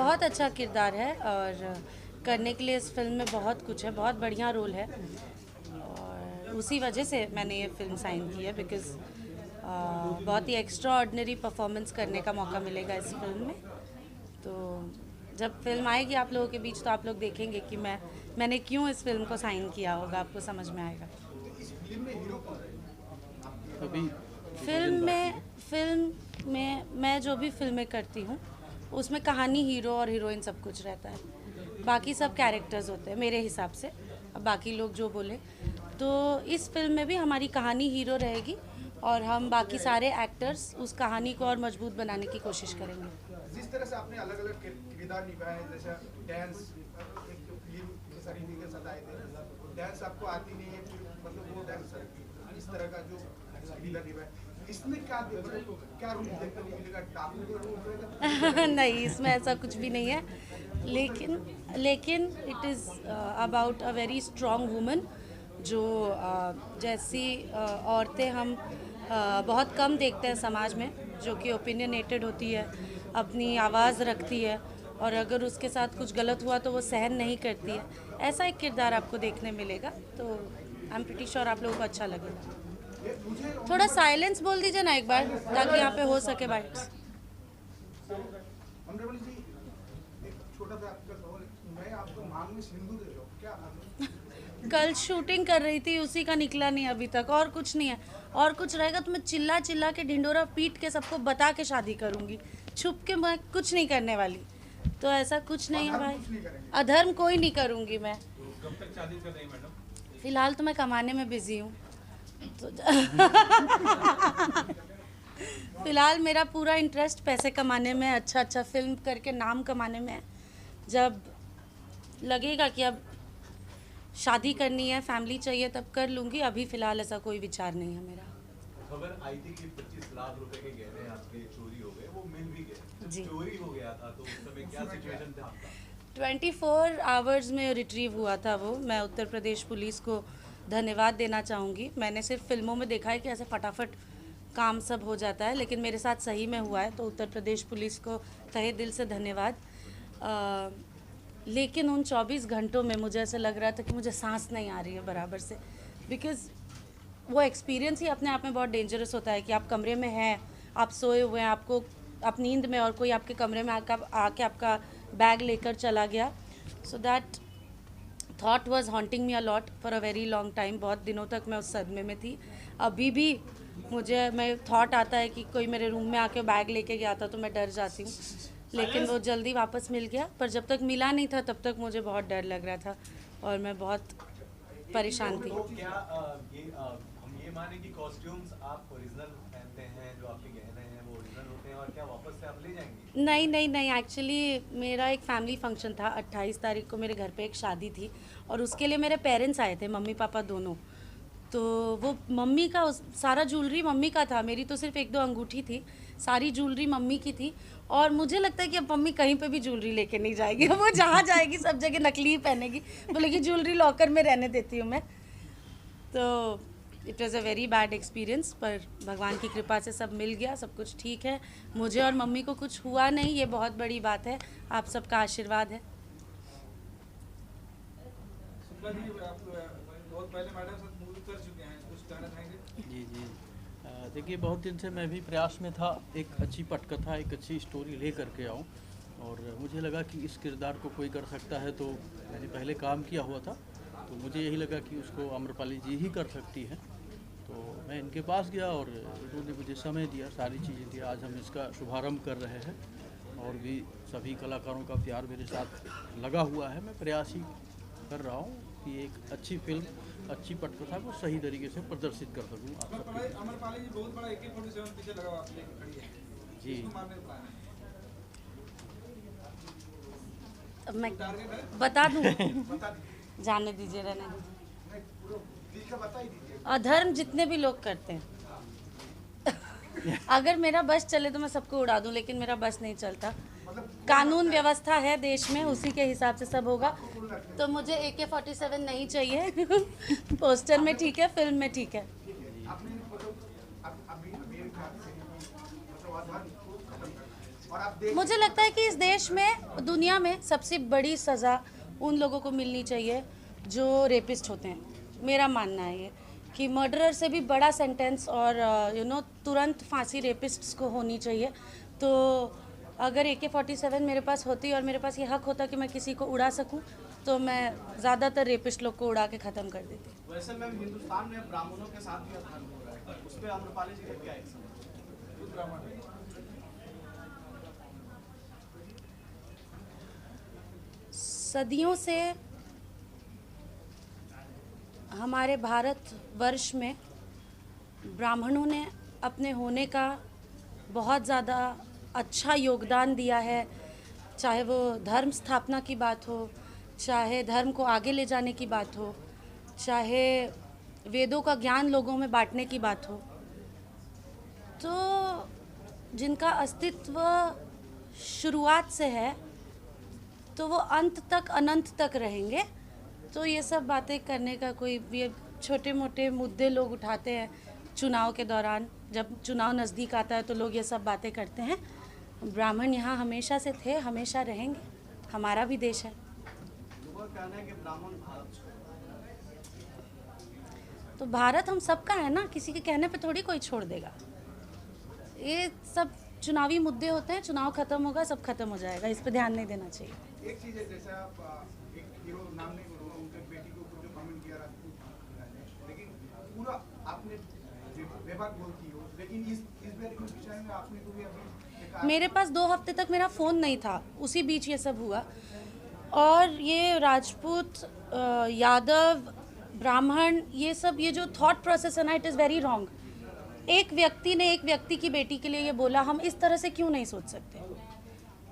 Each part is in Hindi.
बहुत अच्छा किरदार है और करने के लिए इस फिल्म में बहुत कुछ है, बहुत बढ़िया रोल है और उसी वजह से मैंने ये फिल्म साइन की है बिकॉज़ बहुत ही एक्स्ट्रा ऑर्डिनरी परफॉर्मेंस करने का मौका मिलेगा इस फिल्म में। तो जब फिल्म आएगी आप लोगों के बीच तो आप लोग देखेंगे कि मैंने क्यों इस फिल्म को साइन किया होगा, आपको समझ में आएगा। अभी फिल्म में मैं जो भी फिल्में करती हूँ उसमें कहानी, हीरो और हीरोइन सब कुछ रहता है, बाकी सब कैरेक्टर्स होते हैं मेरे हिसाब से। अब बाकी लोग जो बोले, तो इस फिल्म में भी हमारी कहानी हीरो रहेगी और हम बाकी सारे एक्टर्स उस कहानी को और मजबूत बनाने की कोशिश करेंगे। जिस तरह से आपने अलग अलग किरदार निभाए, जैसे डांस, एक तो फिल्म के सरीनी के साथ आए थे, डांस आपको आती नहीं है, मतलब वो डांसर इस तरह का जो लीला निभाए, इसमें क्या रूल देखने को मिलेगा? डाकू का रूल रहेगा? नहीं, इसमें ऐसा कुछ भी नहीं है, लेकिन it is about a very strong woman जो जैसी औरतें हम बहुत कम देखते हैं समाज में, जो कि ओपिनियनेटेड होती है, अपनी आवाज़ रखती है और अगर उसके साथ कुछ गलत हुआ तो वो सहन नहीं करती है। ऐसा एक किरदार आपको देखने मिलेगा, तो आई एम प्रीटी श्योर आप लोगों को अच्छा लगेगा। थोड़ा साइलेंस बोल दीजिए ना एक बार ताकि यहाँ पे हो सके बाइट्स। ऑनरेबल जी, एक छोटा सा आपका सवाल, मैं आपको मांग में सिंदूर दे रहा हूँ, क्या? कल शूटिंग कर रही थी, उसी का निकला नहीं अभी तक, और कुछ नहीं है। और कुछ रहेगा तो मैं चिल्ला चिल्ला के ढिंडोरा पीट के सबको बता के शादी करूंगी, छुप के मैं कुछ नहीं करने वाली। तो ऐसा कुछ नहीं है भाई, अधर्म कोई नहीं करूंगी मैं। कब तक शादी कर रही है मैडम? फिलहाल तो मैं कमाने में बिजी हूँ तो फिलहाल मेरा पूरा इंटरेस्ट पैसे कमाने में, अच्छा अच्छा फिल्म करके नाम कमाने में है। जब लगेगा कि अब शादी करनी है, फैमिली चाहिए, तब कर लूँगी। अभी फ़िलहाल ऐसा कोई विचार नहीं है मेरा। खबर आई थी कि 25 लाख रुपए के गहने आपके चोरी हो गए, वो मिल भी गए। जी। चोरी हो गया था तो उस समय क्या सिचुएशन था आपका? 24 आवर्स में रिट्रीव हुआ था वो। मैं उत्तर प्रदेश पुलिस को धन्यवाद देना चाहूँगी। मैंने सिर्फ फिल्मों में देखा है कि ऐसे फटाफट काम सब हो जाता है, लेकिन मेरे साथ सही में हुआ है, तो उत्तर प्रदेश पुलिस को तहे दिल से धन्यवाद। लेकिन उन 24 घंटों में मुझे ऐसा लग रहा था कि मुझे सांस नहीं आ रही है बराबर से, बिकॉज़ वो एक्सपीरियंस ही अपने आप में बहुत डेंजरस होता है कि आप कमरे में हैं, आप सोए हुए हैं, आपको आप नींद में, और कोई आपके कमरे में आके आपका बैग लेकर चला गया। So that thought was haunting me a lot for a very long time. बहुत दिनों तक मैं उस सदमे में थी। अभी भी मैं थॉट आता है कि कोई मेरे रूम में आके बैग लेके गया था तो मैं डर जाती हूँ, लेकिन वो जल्दी वापस मिल गया। पर जब तक मिला नहीं था तब तक मुझे बहुत डर लग रहा था और मैं बहुत परेशान थी। तो क्या हम ये माने कि कॉस्ट्यूम्स आप ओरिजिनल पहनते हैं, जो आपके गहने हैं वो ओरिजिनल होते हैं, और क्या वापस से आप ले जाएंगी? नहीं, एक्चुअली मेरा एक फैमिली फंक्शन था। 28 तारीख को मेरे घर पे एक शादी थी और उसके लिए मेरे पेरेंट्स आए थे, मम्मी पापा दोनों। तो वो मम्मी का सारा ज्वेलरी मम्मी का था, मेरी तो सिर्फ 1-2 अंगूठी थी, सारी ज्वेलरी मम्मी की थी। और मुझे लगता है कि अब मम्मी कहीं पे भी ज्वेलरी लेके नहीं जाएगी, वो जहाँ जाएगी सब जगह नकली ही पहनेगी, बोलेगी ज्वेलरी लॉकर में रहने देती हूँ मैं। तो it was a very bad experience, पर भगवान की कृपा से सब मिल गया, सब कुछ ठीक है। मुझे और मम्मी को कुछ हुआ नहीं, ये बहुत बड़ी बात है, आप सबका आशीर्वाद है। शुक्ला जी, आप बहुत पहले मैडम साथ मूवी कर चुके हैं, कुछ कहना चाहेंगे? जी देखिए, बहुत दिन से मैं भी प्रयास में था एक अच्छी पटकथा, एक अच्छी स्टोरी ले करके आऊँ, और मुझे लगा कि इस किरदार को कोई कर सकता है। तो मैंने पहले काम किया हुआ था, तो मुझे यही लगा कि उसको आम्रपाली जी ही कर सकती हैं। तो मैं इनके पास गया और इन्होंने मुझे समय दिया, सारी चीज़ें दी। आज हम इसका शुभारंभ कर रहे हैं और भी सभी कलाकारों का प्यार मेरे साथ लगा हुआ है। मैं प्रयास ही कर रहा हूँ कि एक अच्छी फिल्म, अच्छी पटकथा को सही तरीके से प्रदर्शित कर सकूँ आप सबके। अमरपाली जी, बहुत बड़ा AK-47 पीछे लगा हुआ आपने खड़ी है जी, इसको मारने का प्लान है? अब मैं टारगेट है? बता दूँ? बता दीजिए, जाने दीजिए, रहने दीजिए। नहीं पूरा दिल का बता ही दीजिए। अधर्म जितने भी लोग करते हैं अगर मेरा बस चले तो मैं सबको उड़ा दूं, लेकिन मेरा बस नहीं चलता। कानून व्यवस्था है देश में, उसी के हिसाब से सब होगा। तो मुझे AK-47 नहीं चाहिए पोस्टर में ठीक है, फिल्म में ठीक है। आपने मतलब अभी मेरे ख्याल से मतलब आधार को खत्म कर और आप देख मुझे लगता है कि इस देश में, दुनिया में सबसे बड़ी सज़ा उन लोगों को मिलनी चाहिए जो रेपिस्ट होते हैं। मेरा मानना है ये कि मर्डरर से भी बड़ा सेंटेंस और तुरंत फांसी रेपिस्ट्स को होनी चाहिए। तो अगर AK-47 मेरे पास होती और मेरे पास ये हक होता कि मैं किसी को उड़ा सकूं, तो मैं ज़्यादातर रेपिस्ट लोग को उड़ा के ख़त्म कर देती। वैसे मैम हिंदुस्तान में ब्राह्मणों के साथ भी अपराध हो रहा है, उस पर आम्रपाली जी का क्या एक्शन है? सदियों से हमारे भारत वर्ष में ब्राह्मणों ने अपने होने का बहुत ज़्यादा अच्छा योगदान दिया है। चाहे वो धर्म स्थापना की बात हो, चाहे धर्म को आगे ले जाने की बात हो, चाहे वेदों का ज्ञान लोगों में बांटने की बात हो, तो जिनका अस्तित्व शुरुआत से है तो वो अंत तक, अनंत तक रहेंगे। तो ये सब बातें करने का कोई, ये छोटे मोटे मुद्दे लोग उठाते हैं चुनाव के दौरान। जब चुनाव नज़दीक आता है तो लोग ये सब बातें करते हैं। ब्राह्मण यहाँ हमेशा से थे, हमेशा रहेंगे, हमारा भी देश है। लोगों का कहना है कि ब्राह्मण भारत छोड़ो। तो भारत हम सबका है ना, किसी के कहने पे थोड़ी कोई छोड़ देगा। ये सब चुनावी मुद्दे होते हैं, चुनाव खत्म होगा, सब खत्म हो जाएगा, इस पे ध्यान नहीं देना चाहिए। एक चीज़ है, जैसे आप एक हीरो नाम नहीं बोलूँगा, उनके बेटी के ऊपर जो कमेंट किया राजपूत, लेकिन पूरा आपने विभाग बोलती हो, लेकिन इस विषय में आपने को भी अभी मेरे पास 2 हफ्ते तक मेरा फ़ोन नहीं था, उसी बीच ये सब हुआ। और ये राजपूत, यादव, ब्राह्मण, ये सब, ये जो थॉट प्रोसेस है ना, इट इज़ वेरी रॉन्ग। एक व्यक्ति ने एक व्यक्ति की बेटी के लिए ये बोला, हम इस तरह से क्यों नहीं सोच सकते?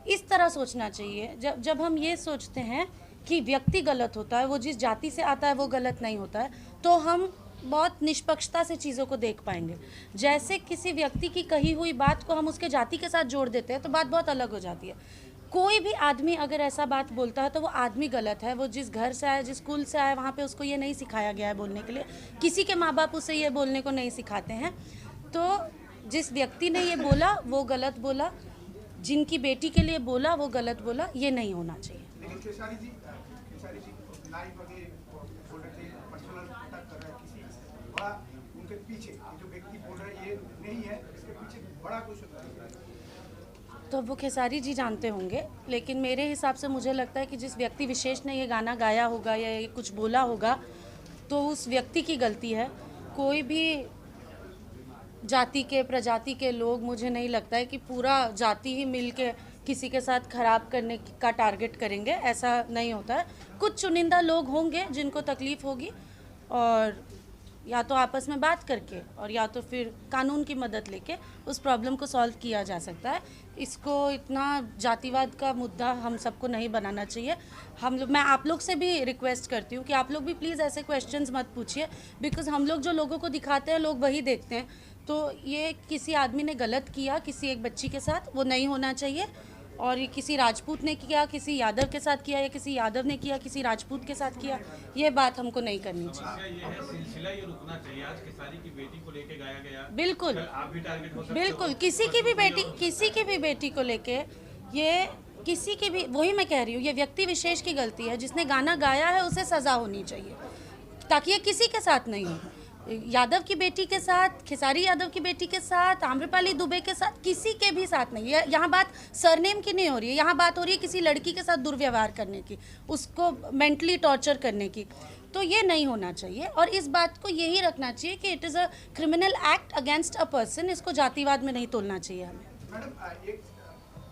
इस तरह सोचना चाहिए। जब हम ये सोचते हैं कि व्यक्ति गलत होता है, वो जिस जाति से आता है वो गलत नहीं होता है, तो हम बहुत निष्पक्षता से चीज़ों को देख पाएंगे। जैसे किसी व्यक्ति की कही हुई बात को हम उसके जाति के साथ जोड़ देते हैं तो बात बहुत अलग हो जाती है। कोई भी आदमी अगर ऐसा बात बोलता है तो वो आदमी गलत है। वो जिस घर से आया, जिस स्कूल से आया, वहाँ पे उसको ये नहीं सिखाया गया है बोलने के लिए। किसी के माँ बाप उसे ये बोलने को नहीं सिखाते हैं। तो जिस व्यक्ति ने ये बोला वो गलत बोला, जिनकी बेटी के लिए बोला वो गलत बोला, ये नहीं होना चाहिए। लेकिन खेसारी जी लाइव वगैरह बोल रहे थे, पर्सनल अटैक कर रहा है किसी से, बड़ा उनके पीछे जो व्यक्ति बोल रहा है ये नहीं है, इसके पीछे बड़ा कुछ होता है। तो वो खेसारी जी जानते होंगे, लेकिन मेरे हिसाब से मुझे लगता है कि जिस व्यक्ति विशेष ने ये गाना गाया होगा या ये कुछ बोला होगा तो उस व्यक्ति की गलती है। कोई भी जाति के, प्रजाति के लोग, मुझे नहीं लगता है कि पूरा जाति ही मिल के किसी के साथ खराब करने का टारगेट करेंगे, ऐसा नहीं होता है। कुछ चुनिंदा लोग होंगे जिनको तकलीफ़ होगी, और या तो आपस में बात करके और या तो फिर कानून की मदद लेके उस प्रॉब्लम को सॉल्व किया जा सकता है। इसको इतना जातिवाद का मुद्दा हम सबको नहीं बनाना चाहिए। मैं आप लोग से भी रिक्वेस्ट करती हूँ कि आप लोग भी प्लीज़ ऐसे क्वेश्चंस मत पूछिए, बिकॉज़ हम लोग जो लोगों को दिखाते हैं लोग वही देखते हैं। तो ये किसी आदमी ने गलत किया किसी एक बच्ची के साथ, वो नहीं होना चाहिए। और ये किसी राजपूत ने किया, किसी यादव के साथ किया, या किसी यादव ने किया किसी राजपूत के साथ किया, ये बात हमको नहीं करनी चाहिए। ये है सिलसिला, ये रुकना चाहिए। आज खेसारी की बेटी को लेके गाया गया, बिल्कुल आप भी टारगेट हो सकते हो। बिल्कुल, किसी की भी बेटी को लेके, ये किसी की भी, वही मैं कह रही हूँ, ये व्यक्ति विशेष की गलती है। जिसने गाना गाया है उसे सज़ा होनी चाहिए, ताकि ये किसी के साथ नहीं हो। यादव की बेटी के साथ, खेसारी यादव की बेटी के साथ, आम्रपाली दुबे के साथ, किसी के भी साथ नहीं है। यहाँ बात सरनेम की नहीं हो रही है, यहाँ बात हो रही है किसी लड़की के साथ दुर्व्यवहार करने की, उसको मेंटली टॉर्चर करने की। तो ये नहीं होना चाहिए, और इस बात को यही रखना चाहिए कि it is a criminal act against a person. इसको जातिवाद में नहीं तोलना चाहिए हमें। मैडम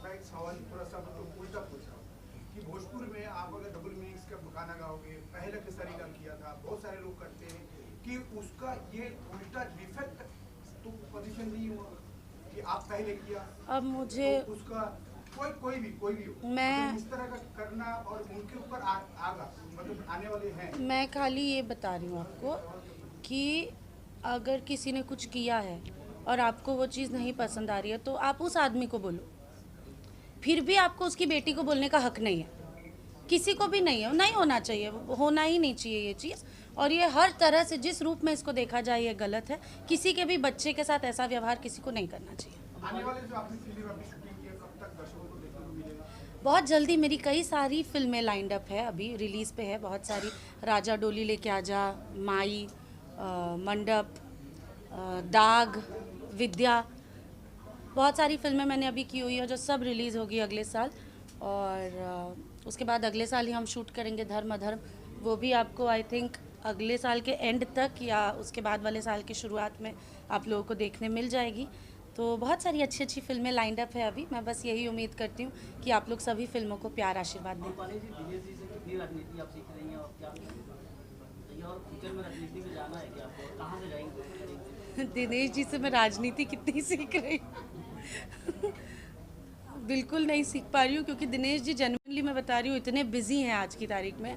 मैं एक सवाल थोड़ा सा उल्टा पूछ रहा हूँ कि भोजपुर में आप अगर डबल मीनिंग्स का गाना गाओगे, पहले खेसारी का किया था, बहुत सारे लोग करते हैं कि उसका ये उल्टा डिफेक्ट तो पोजीशन नहीं हुआ कि आप पहले किया। अब मुझे तो उसका कोई भी हो, मैं इस तरह का करना और उनके ऊपर आगा मतलब आने वाले हैं। मैं खाली ये बता रही हूँ आपको कि अगर किसी ने कुछ किया है और आपको वो चीज़ नहीं पसंद आ रही है तो आप उस आदमी को बोलो। फिर भी आपको उसकी बेटी को बोलने का हक नहीं है, किसी को भी नहीं है, नहीं होना चाहिए, होना ही नहीं चाहिए ये चीज़। और ये हर तरह से जिस रूप में इसको देखा जाए ये गलत है। किसी के भी बच्चे के साथ ऐसा व्यवहार किसी को नहीं करना चाहिए। आने वाले जो आपने फिल्म अभी शूटिंग की है, कब तक बहुत जल्दी मेरी कई सारी फिल्में लाइंड अप है, अभी रिलीज़ पे है बहुत सारी। राजा डोली लेके आजा, माई, मंडप, दाग, विद्या, बहुत सारी फिल्में मैंने अभी की हुई है जो सब रिलीज़ होगी अगले साल। और उसके बाद अगले साल ही हम शूट करेंगे धर्म अधर्म, वो भी आपको आई थिंक अगले साल के एंड तक या उसके बाद वाले साल की शुरुआत में आप लोगों को देखने मिल जाएगी। तो बहुत सारी अच्छी अच्छी फिल्में लाइंड अप है अभी। मैं बस यही उम्मीद करती हूँ कि आप लोग सभी फिल्मों को प्यार आशीर्वाद दें। रूपाली जी, दिनेश जी से कितनी राजनीति आप सीख रही हैं और क्या चाहिए, और फ्यूचर में राजनीति में जाना है क्या आपको, और कहाँ से जाएंगे? दिनेश जी से मैं राजनीति कितनी सीख रही हूँ बिल्कुल नहीं सीख पा रही हूँ, क्योंकि दिनेश जी जेन्युइनली मैं बता रही हूँ इतने बिजी हैं आज की तारीख में।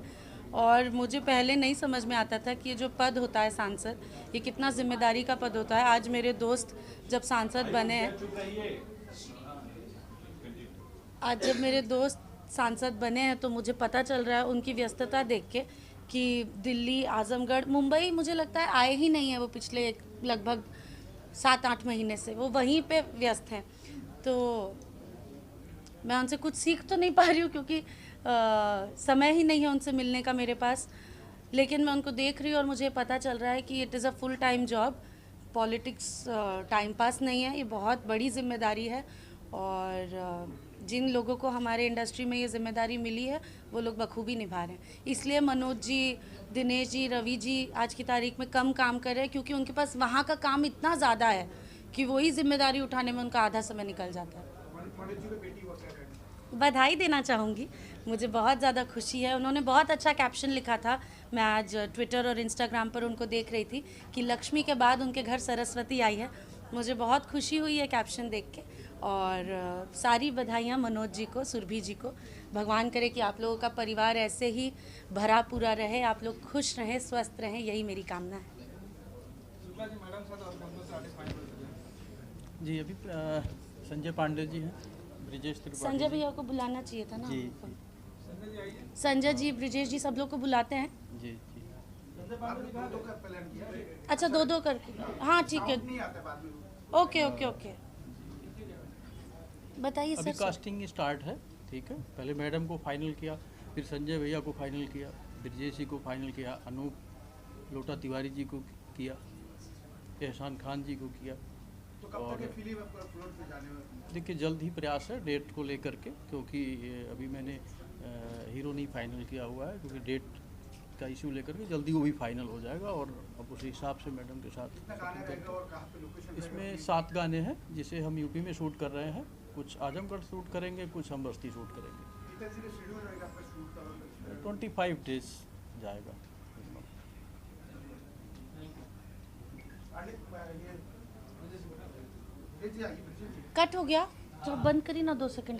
और मुझे पहले नहीं समझ में आता था कि ये जो पद होता है सांसद, ये कितना जिम्मेदारी का पद होता है। आज मेरे दोस्त जब सांसद बने हैं, आज जब मेरे दोस्त सांसद बने हैं तो मुझे पता चल रहा है उनकी व्यस्तता देख के कि दिल्ली, आजमगढ़, मुंबई मुझे लगता है आए ही नहीं है वो पिछले लगभग 7-8 महीने से, वो वहीं पे व्यस्त हैं। तो मैं उनसे कुछ सीख तो नहीं पा रही हूँ, क्योंकि समय ही नहीं है उनसे मिलने का मेरे पास। लेकिन मैं उनको देख रही हूँ और मुझे पता चल रहा है कि it is a full time job. Politics time pass नहीं है, ये बहुत बड़ी जिम्मेदारी है। और जिन लोगों को हमारे इंडस्ट्री में ये जिम्मेदारी मिली है वो लोग बखूबी निभा रहे हैं। इसलिए मनोज जी, दिनेश जी, रवि जी आज की तारीख में कम काम कर रहे हैं, क्योंकि उनके पास वहाँ का काम इतना ज़्यादा है कि वही जिम्मेदारी उठाने में उनका आधा समय निकल जाता है। मनोज जी को बेटी हुआ क्या कहना? बधाई देना चाहूँगी, मुझे बहुत ज़्यादा खुशी है। उन्होंने बहुत अच्छा कैप्शन लिखा था, मैं आज ट्विटर और इंस्टाग्राम पर उनको देख रही थी कि लक्ष्मी के बाद उनके घर सरस्वती आई है। मुझे बहुत खुशी हुई है कैप्शन देख के। और सारी बधाइयाँ मनोज जी को, सुरभि जी को। भगवान करे कि आप लोगों का परिवार ऐसे ही भरा पूरा रहे, आप लोग खुश रहें, स्वस्थ रहें, यही मेरी कामना है। शुक्ला जी मैडम साथ और कौन-कौन से आर्टिस्ट फाइनल हुए? जी अभी संजय पांडे जी हैं, ब्रिजेश त्रिपाठी संजय जी। भैया को बुलाना चाहिए था ना। जी संजय जी आइए। संजय जी, ब्रिजेश जी, सब लोग को बुलाते हैं। जी जी आपने दो का प्लान किया है? अच्छा, 2-2 करके, हाँ ठीक है, नहीं आता बाद में। Okay okay okay. बताइए अभी सर। कास्टिंग स्टार्ट है, ठीक है। पहले मैडम को फाइनल किया, फिर संजय भैया को फाइनल किया, ब्रिजेश जी को फाइनल किया, अनूप लोटा तिवारी जी को किया, एहसान खान जी को किया। तो कब तक ये फिल्म अपलोड पे जाने में? देखिए जल्द ही प्रयास है डेट को लेकर के, क्योंकि अभी मैंने हीरो नहीं फाइनल किया हुआ है, क्योंकि डेट का इशू लेकर के जल्दी वो भी फाइनल हो जाएगा। और अब उसी हिसाब से मैडम के साथ कितना गाना रहेगा और कहाँ पे लोकेशन? इसमें 7 गाने हैं, जिसे हम यूपी में शूट कर रहे हैं। कुछ आजमगढ़ शूट करेंगे, कुछ हम बस्ती शूट करेंगे। कितने दिन का शेड्यूल रहेगा आपका शूट का? 25 डेज जाएगा। ये जी आइए, ब्रिजेश जी। कट हो गया तो बंद करिए ना 2 सेकंड।